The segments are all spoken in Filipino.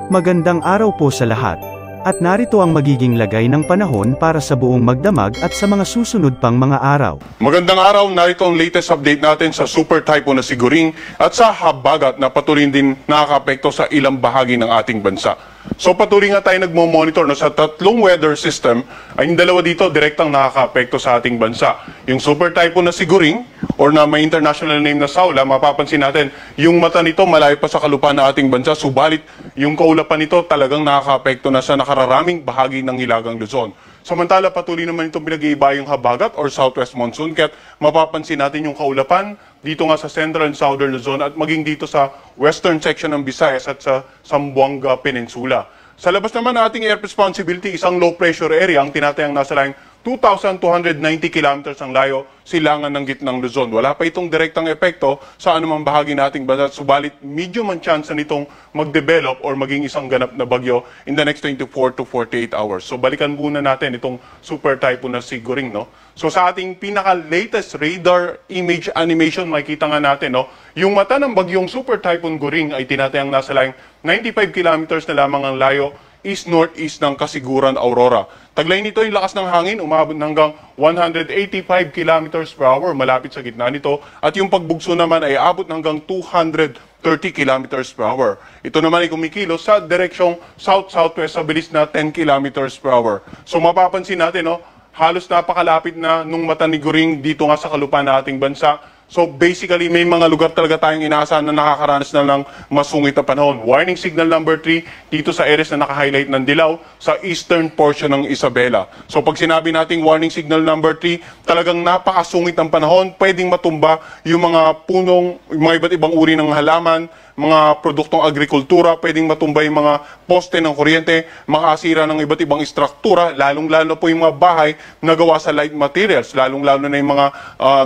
Magandang araw po sa lahat. At narito ang magiging lagay ng panahon para sa buong magdamag at sa mga susunod pang mga araw. Magandang araw, narito ang latest update natin sa super typhoon na Siguring at sa habagat na patuloy din nakakaapekto sa ilang bahagi ng ating bansa. So patuloy nga tayo nagmo-monitor sa tatlong weather system ay yung dalawa dito direktang nakakaapekto sa ating bansa. Yung super typhoon na Siguring or na may international name na Saula, mapapansin natin yung mata nito malayo pa sa kalupaan ng ating bansa, subalit yung kaulapan nito talagang nakakaapekto na sa nakararaming bahagi ng Hilagang Luzon. Samantala patuloy naman itong pinag-iiba yung habagat or southwest monsoon, kaya't mapapansin natin yung kaulapan dito nga sa central and southern Luzon at maging dito sa western section ng Visayas at sa Zamboanga Peninsula. Sa labas naman ng ating air responsibility, isang low pressure area ang tinatayang nasa layong 2,290 kilometers ang layo silangan ng gitnang Luzon. Wala pa itong direktang epekto sa anumang bahagi nating bansa, subalit medium ang chance nitong mag-develop or maging isang ganap na bagyo in the next 24 to 48 hours. So balikan muna natin itong super typhoon na Siguring, no? So sa ating pinaka-latest radar image animation, makikita nga natin, no? Yung mata ng bagyong super typhoon Guring ay tinatayang nasa layong 95 kilometers na lamang ang layo east-northeast ng Kasiguran, Aurora. Taglay nito yung lakas ng hangin, umabot hanggang 185 kilometers per hour malapit sa gitna nito, at yung pagbugso naman ay abot hanggang 230 kilometers per hour. Ito naman ay kumikilos sa direksyong south-southwest sa bilis na 10 kilometers per hour. So mapapansin natin, no, halos napakalapit na nung mata ni Guring dito nga sa kalupaan ng ating bansa. So basically, may mga lugar talaga tayong inaasahan na nakakaranas na ng masungit na panahon. Warning signal number 3 dito sa areas na naka-highlight ng dilaw sa eastern portion ng Isabela. So pag sinabi nating warning signal number 3, talagang napakasungit ng panahon. Pwedeng matumba yung mga punong, mga iba't ibang uri ng halaman, mga produktong agrikultura, pwedeng matumba yung mga poste ng kuryente, makasira ng iba't ibang istruktura, lalong-lalo po yung mga bahay na gawa sa light materials, lalong-lalo na yung mga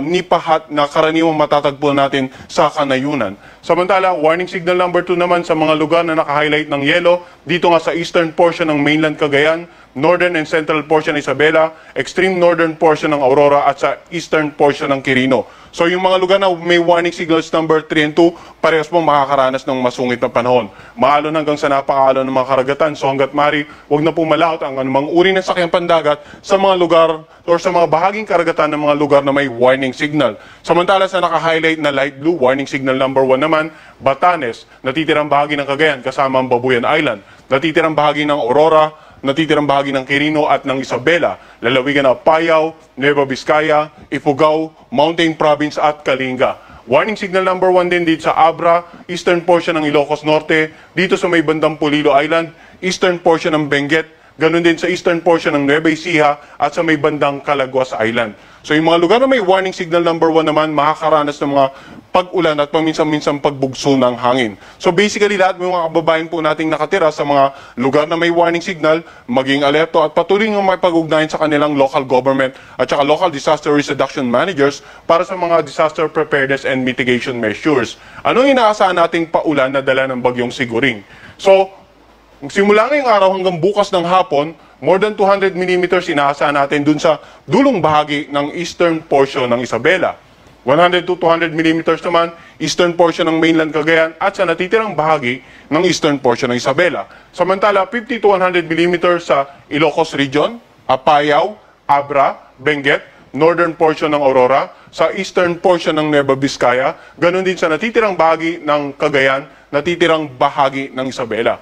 nipahat na karaniwang matatagpo natin sa kanayunan. Samantala, warning signal number 2 naman sa mga lugar na naka-highlight ng yellow, dito nga sa eastern portion ng mainland Cagayan, northern and central portion ng Isabela, extreme northern portion ng Aurora at sa eastern portion ng Quirino. So yung mga lugar na may warning signals number 3 and 2, parehas po makakaranas ng masungit na panahon. Maalon hanggang sa napakaalon ng mga karagatan. So hanggat mari, huwag na po malaot ang anumang uri ng sakyang pandagat sa mga lugar or sa mga bahaging karagatan ng mga lugar na may warning signal. Samantala sa naka-highlight na light blue, warning signal number 1 naman, Batanes, natitirang bahagi ng Cagayan kasama ang Babuyan Island, natitirang bahagi ng Aurora, natitirang bahagi ng Quirino at ng Isabela, lalawigan ng Apayao, Nueva Vizcaya, Ifugao, Mountain Province at Kalinga. Warning signal number 1 din dito sa Abra, eastern portion ng Ilocos Norte, dito sa may bandang Polillo Island, eastern portion ng Benguet, ganun din sa eastern portion ng Nueva Ecija at sa may bandang Calaguas Island. So yung mga lugar na may warning signal number 1 naman, makakaranas ng mga pag-ulan at paminsan-minsan pagbugso ng hangin. So basically lahat ng mga kababayan po nating nakatira sa mga lugar na may warning signal, maging alerto at patuloy ng makipag-ugnayan sa kanilang local government at saka local disaster risk reduction managers para sa mga disaster preparedness and mitigation measures. Anong inaasahan nating paulan na dala ng bagyong Siguring? So simula ngayong araw hanggang bukas ng hapon, more than 200 millimeters inaasahan natin dun sa dulong bahagi ng eastern portion ng Isabela. 100 to 200 millimeters naman, eastern portion ng mainland Cagayan at sa natitirang bahagi ng eastern portion ng Isabela. Samantala, 50 to 100 millimeters sa Ilocos Region, Apayao, Abra, Benguet, northern portion ng Aurora, sa eastern portion ng Nueva Vizcaya, ganun din sa natitirang bahagi ng Cagayan, natitirang bahagi ng Isabela.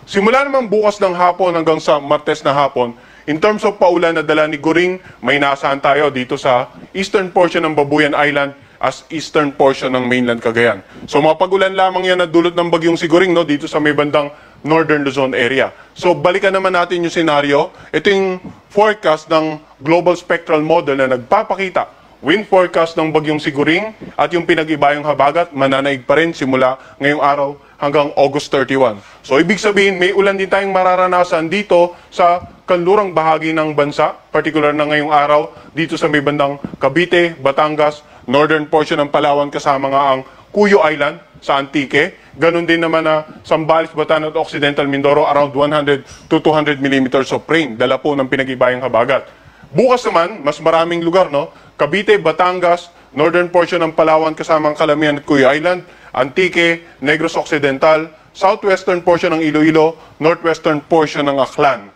Simula naman bukas ng hapon hanggang sa Martes na hapon, in terms of paulan na dala ni Guring, may naasahan tayo dito sa eastern portion ng Babuyan Island as eastern portion ng mainland Cagayan. So mapag-ulan lamang yan na dulot ng bagyong Siguring, no, dito sa may bandang northern Luzon area. So balikan naman natin yung senaryo. Ito yung forecast ng Global Spectral Model na nagpapakita wind forecast ng bagyong Siguring at yung pinag-ibayong habagat mananaig pa rin simula ngayong araw hanggang August 31. So ibig sabihin may ulan din tayong mararanasan dito sa kanlurang bahagi ng bansa, particular na ngayong araw dito sa may bandang Cavite, Batangas, northern portion ng Palawan kasama nga ang Cuyo Island sa Antique. Ganon din naman na Zambales, Batan at Occidental Mindoro around 100 to 200 millimeters of rain, dala po ng pinag-ibayang habagat. Bukas naman, mas maraming lugar, no? Cavite, Batangas, northern portion ng Palawan kasama ang Calamian at Cuyo Island, Antique, Negros Occidental, southwestern portion ng Iloilo, northwestern portion ng Aklan.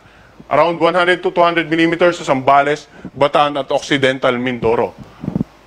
Around 100 to 200 millimeters sa Zambales, Bataan at Occidental Mindoro.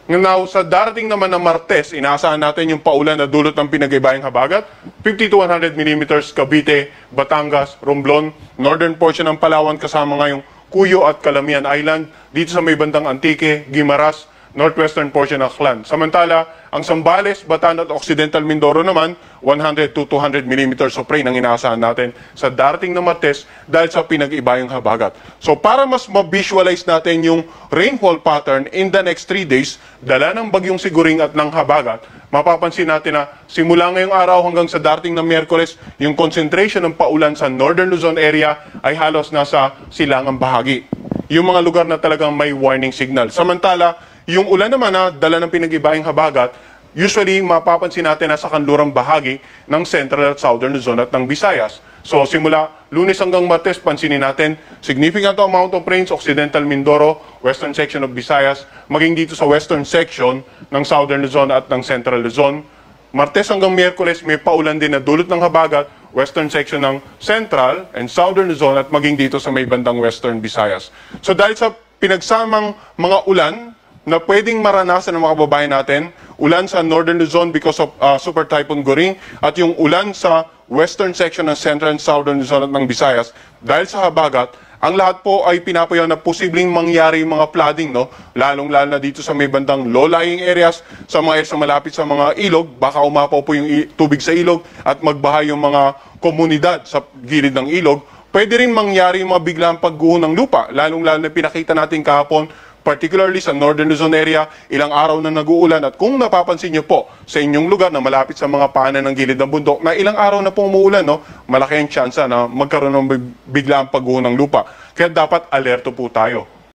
Now, sa darating naman ng Martes, inaasahan natin yung paulan na dulot ng pinag-ibayang habagat, 50 to 100 millimeters Cavite, Batangas, Romblon, northern portion ng Palawan kasama ngayong Cuyo at Calamian Island, dito sa may bandang Antique, Guimaras, northwestern portion ng Aklan. Samantala, ang Zambales, Bataan at Occidental Mindoro naman, 100 to 200 millimeters of rain ang inaasahan natin sa darating na Martes dahil sa pinag-ibayang habagat. So para mas ma-visualize natin yung rainfall pattern in the next 3 days, dala ng bagyong Siguring at ng habagat, mapapansin natin na simula ngayong araw hanggang sa darating na Miyerkules, yung concentration ng paulan sa Northern Luzon area ay halos nasa silangang bahagi. Yung mga lugar na talagang may warning signal. Samantala, yung ulan naman na dala ng pinag-ibayang habagat, usually mapapansin natin na sa kanlurang bahagi ng Central at Southern Luzon at ng Visayas. So simula Lunes hanggang Martes, pansinin natin significant amount of rains Occidental Mindoro, western section of Visayas, maging dito sa western section ng Southern Luzon at ng Central Luzon. Martes hanggang Miyerkules, may paulan din na dulot ng habagat, western section ng Central and Southern Luzon at maging dito sa may bandang western Visayas. So dahil sa pinagsamang mga ulan na pwedeng maranasan ng mga kababayan natin, ulan sa Northern Luzon because of Super Typhoon Goring at yung ulan sa western section ng Central and Southern Luzon at ng Visayas, dahil sa habagat, ang lahat po ay pinapayaw na posibleng mangyari yung mga flooding, no? Lalong-lalo na dito sa may bandang low-lying areas, sa mga areas na malapit sa mga ilog, baka umapaw po yung tubig sa ilog at magbaha yung mga komunidad sa gilid ng ilog. Pwede rin mangyari yung mga biglang pagguho ng lupa, lalong-lalo na pinakita natin kahapon, particularly sa Northern Luzon area, ilang araw na nag-uulan at kung napapansin nyo po sa inyong lugar na malapit sa mga paanan ng gilid ng bundok na ilang araw na po umuulan, no, malaki ang tsansa na magkaroon ng biglang pagguho ng lupa. Kaya dapat alerto po tayo.